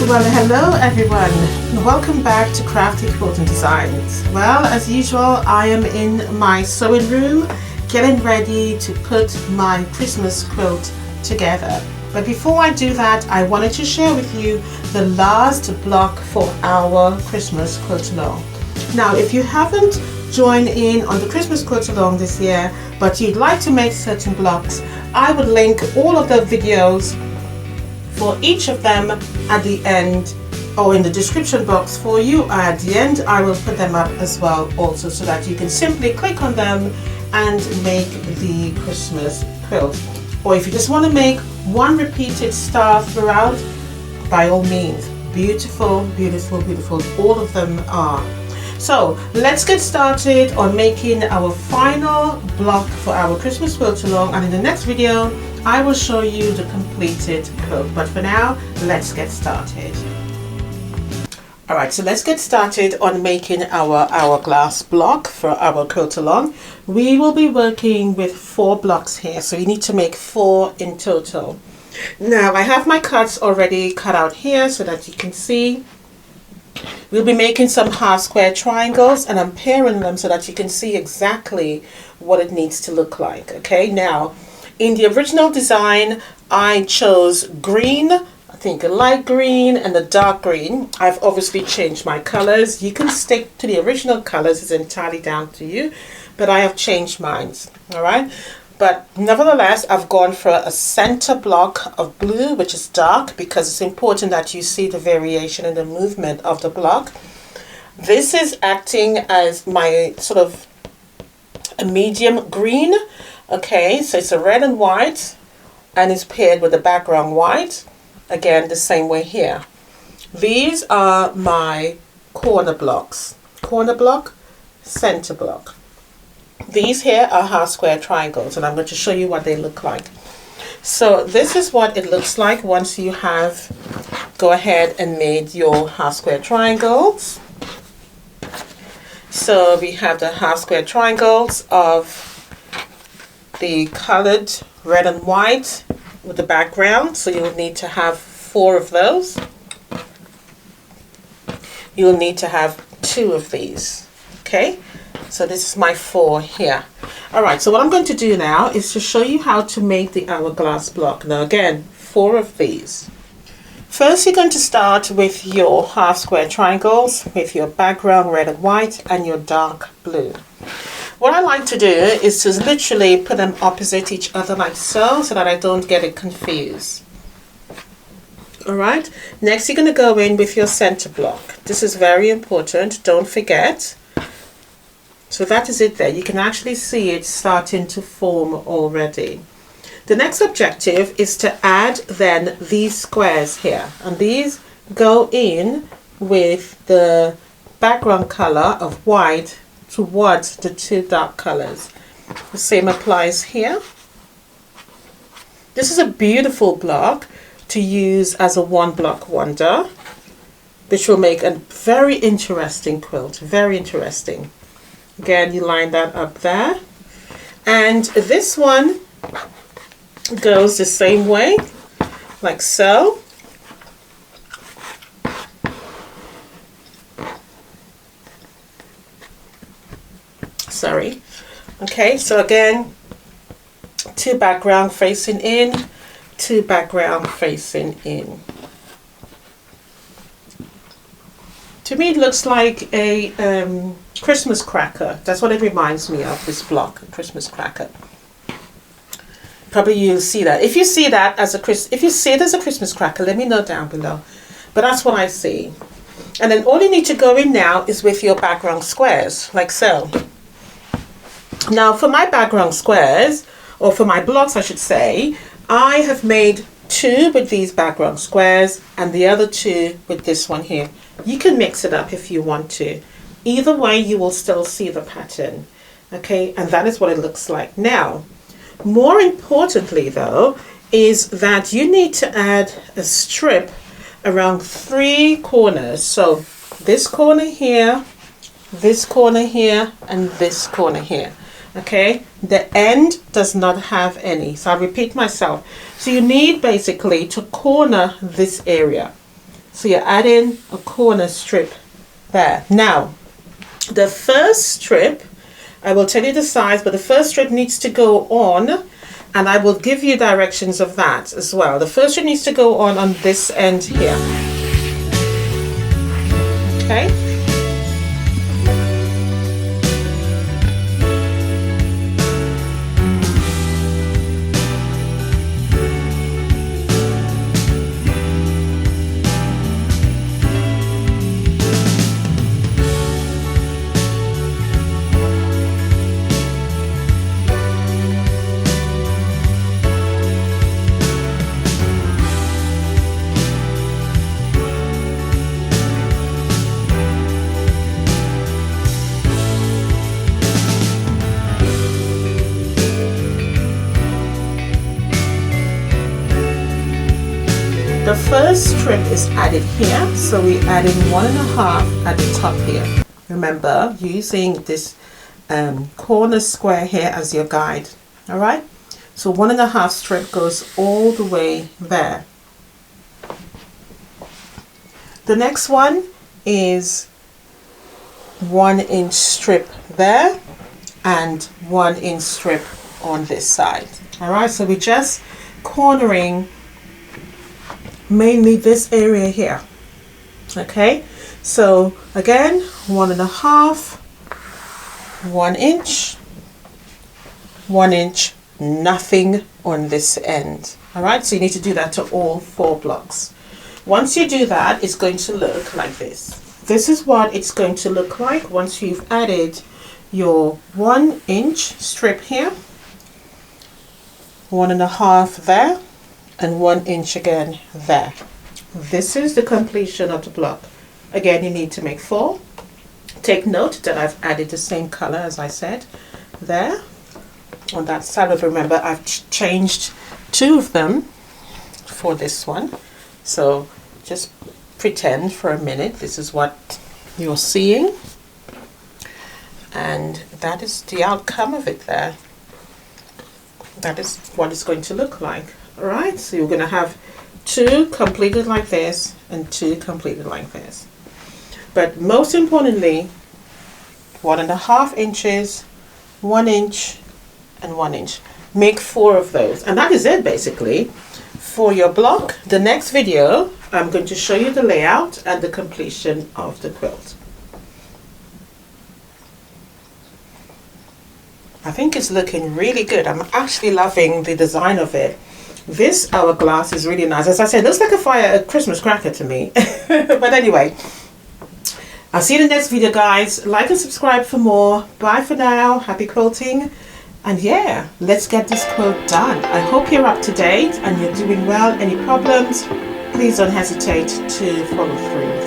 Well, hello everyone. Welcome back to Crafty Quilt and Designs. Well, as usual, I am in my sewing room getting ready to put my Christmas quilt together. But before I do that, I wanted to share with you the last block for our Christmas quilt along. Now, if you haven't joined in on the Christmas quilt along this year, but you'd like to make certain blocks, I would link all of the videos for each of them at the end or in the description box for you. At the end I will put them up as well also, so that you can simply click on them and make the Christmas quilt. Or if you just want to make one repeated star throughout, by all means, beautiful, beautiful, beautiful, all of them are. So let's get started on making our final block for our Christmas quilt along, and in the next video I will show you the completed quilt. But for now, let's get started. Alright, so let's get started on making our hourglass block for our quilt along. We will be working with 4 blocks here, so you need to make 4 in total. Now I have my cuts already cut out here so that you can see. We'll be making some half square triangles, and I'm pairing them so that you can see exactly what it needs to look like. Okay, now in the original design I chose green, I think a light green and a dark green. I've obviously changed my colors. You can stick to the original colors, it's entirely down to you, but I have changed mine. Alright, but nevertheless I've gone for a center block of blue, which is dark, because it's important that you see the variation in the movement of the block. This is acting as my sort of a medium green. Okay, so it's a red and white and it's paired with the background white. Again, the same way here. These are my corner blocks. Corner block, center block. These here are half square triangles, and I'm going to show you what they look like. So this is what it looks like once you have go ahead and made your half square triangles. So we have the half square triangles of the colored red and white with the background, so you'll need to have 4 of those. You'll need to have 2 of these. Okay, so this is my 4 here. Alright, so what I'm going to do now is to show you how to make the hourglass block. Now again, 4 of these. First, you're going to start with your half square triangles with your background red and white and your dark blue. What I like to do is to literally put them opposite each other like so that I don't get it confused. Alright, next you're going to go in with your center block. This is very important, don't forget. So that is it there. You can actually see it starting to form already. The next objective is to add then these squares here, and these go in with the background color of white towards the 2 dark colors. The same applies here. This is a beautiful block to use as a 1 block wonder, which will make a very interesting quilt. Very interesting. Again, you line that up there, and this one goes the same way, like so. Sorry. Okay, so again, 2 background facing in, 2 background facing in. To me it looks like a Christmas cracker. That's what it reminds me of, this block, a Christmas cracker. Probably you'll see that. If you see that as if you see it as a Christmas cracker, let me know down below. But that's what I see. And then all you need to go in now is with your background squares, like so. Now for my background squares, or for my blocks I should say, I have made 2 with these background squares and the other 2 with this one here. You can mix it up if you want to. Either way you will still see the pattern. Okay, and that is what it looks like. Now, more importantly though, is that you need to add a strip around 3 corners. So this corner here, this corner here, and this corner here. Okay, the end does not have any, so I'll repeat myself. So you need basically to corner this area. So you're adding a corner strip there. Now, the first strip, I will tell you the size, but the first strip needs to go on, and I will give you directions of that as well. The first strip needs to go on this end here. Okay. The first strip is added here, so we're adding 1.5 at the top here. Remember, using this corner square here as your guide. All right, so 1.5 strip goes all the way there. The next one is 1 inch strip there and 1 inch strip on this side. All right, so we're just cornering mainly this area here. Okay, so again, 1.5, 1 inch, 1 inch, nothing on this end. All right, so you need to do that to all 4 blocks. Once you do that, it's going to look like this. This is what it's going to look like once you've added your 1 inch strip here, 1.5 there, and 1 inch again there. This is the completion of the block. Again, you need to make 4. Take note that I've added the same color as I said there on that side. But remember, I've changed 2 of them for this one. So just pretend for a minute this is what you're seeing, and that is the outcome of it there. That is what it's going to look like. All right, so you're going to have 2 completed like this and 2 completed like this. But most importantly, 1.5 inches, 1 inch, and 1 inch. Make 4 of those, and that is it basically for your block. The next video, I'm going to show you the layout and the completion of the quilt. I think it's looking really good. I'm actually loving the design of it. This hourglass is really nice. As I said, it looks like a Christmas cracker to me. But anyway, I'll see you in the next video, guys. Like and subscribe for more. Bye for now. Happy quilting. And yeah, let's get this quilt done. I hope you're up to date and you're doing well. Any problems, please don't hesitate to follow through.